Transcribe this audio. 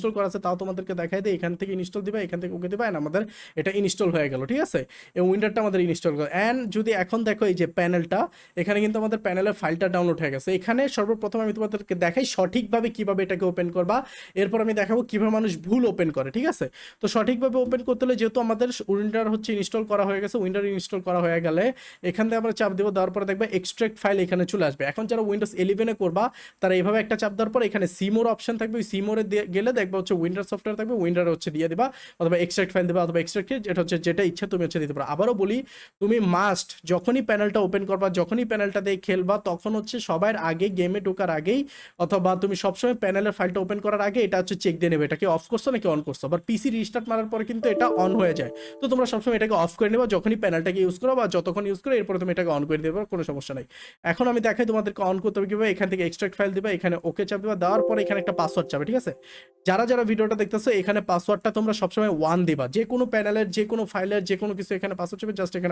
Install করা আছে তাও তোমাদেরকে দেখাই দিই। এখান থেকে ইনস্টল দিবা, এখান থেকে ওকে দিবা, এন্ড আমাদের এটা ইনস্টল হয়ে গেল, ঠিক আছে। এবং উইন্ডারটা আমাদের ইনস্টল করো। অ্যান্ড যদি এখন দেখো এই যে প্যানেলটা, এখানে কিন্তু আমাদের প্যানেলের ফাইলটা ডাউনলোড হয়ে গেছে। এখানে সর্বপ্রথম আমি তোমাদেরকে দেখাই সঠিকভাবে কিভাবে এটাকে ওপেন করবা, এরপর আমি দেখাবো কিভাবে মানুষ ভুল ওপেন করে, ঠিক আছে। তো সঠিকভাবে ওপেন করতে হলে যেহেতু আমাদের উইন্ডার হচ্ছে ইনস্টল করা হয়ে গেছে, উইন্ডার ইনস্টল করা হয়ে গেলে এখান থেকে আমরা চাপ দেবো, দেওয়ার পরে দেখবে এক্সট্রাক্ট ফাইল এখানে চলে আসবে। এখন যারা উইন্ডোজ 11 করবা তারা এইভাবে একটা চাপ দেওয়ার পর এখানে সিমোর অপশন থাকবে, ওই সিমোরে গেলে দেখবে হচ্ছে উইন্ডার সফটওয়্যার থাকবে, উইন্ডার হচ্ছে দিয়ে দিবা, অথবা এক্সট্রাক্ট ফাইল দেবা, অথবা এক্সট্রাক্ট এটা হচ্ছে যেটা ইচ্ছা তুমি হচ্ছে দিতে পারো। আবারও বলি, তুমি মাস্ট যখনই প্যানেলটা ওপেন করবা, যখনই প্যানেলটা দিয়ে খেলবা, তখন হচ্ছে সবার আগে গেমে ঢোকার আগেই অথবা তুমি সবসময় প্যানেলের ফাইলটা ওপেন করার আগে এটা হচ্ছে চেক দিয়ে নেবে এটা কি অফ করছো নাকি অন করছো। আবার পিসি রিস্টার্ট মারার পরে কিন্তু এটা অন হয়ে যায়। তো তোমরা সবসময় এটাকে অফ করে নেবা যখনই প্যানেলটাকে ইউজ করো, বা যতক্ষণ ইউজ করো, এরপরে তুমি এটাকে অন করে দেবে, কোনো সমস্যা নাই। এখন আমি দেখাই তোমাদেরকে অন করতে হবে কিভাবে। এখান থেকে এক্সট্রাক্ট ফাইল দিবা, এখানে ওকে চাপ দিবা, দেওয়ার পরে এখানে একটা পাসওয়ার্ড চাবে, ঠিক আছে। যারা যারা ভিডিওটা দেখতেছো এখানে পাসওয়ার্ডটা তোমরা সবসময় 1 দিবা, যে কোনো প্যানেলের যে কোনো ফাইলের যে কোনো কিছু এখানে পাসওয়ার্ড চাবে, জাস্ট এখানে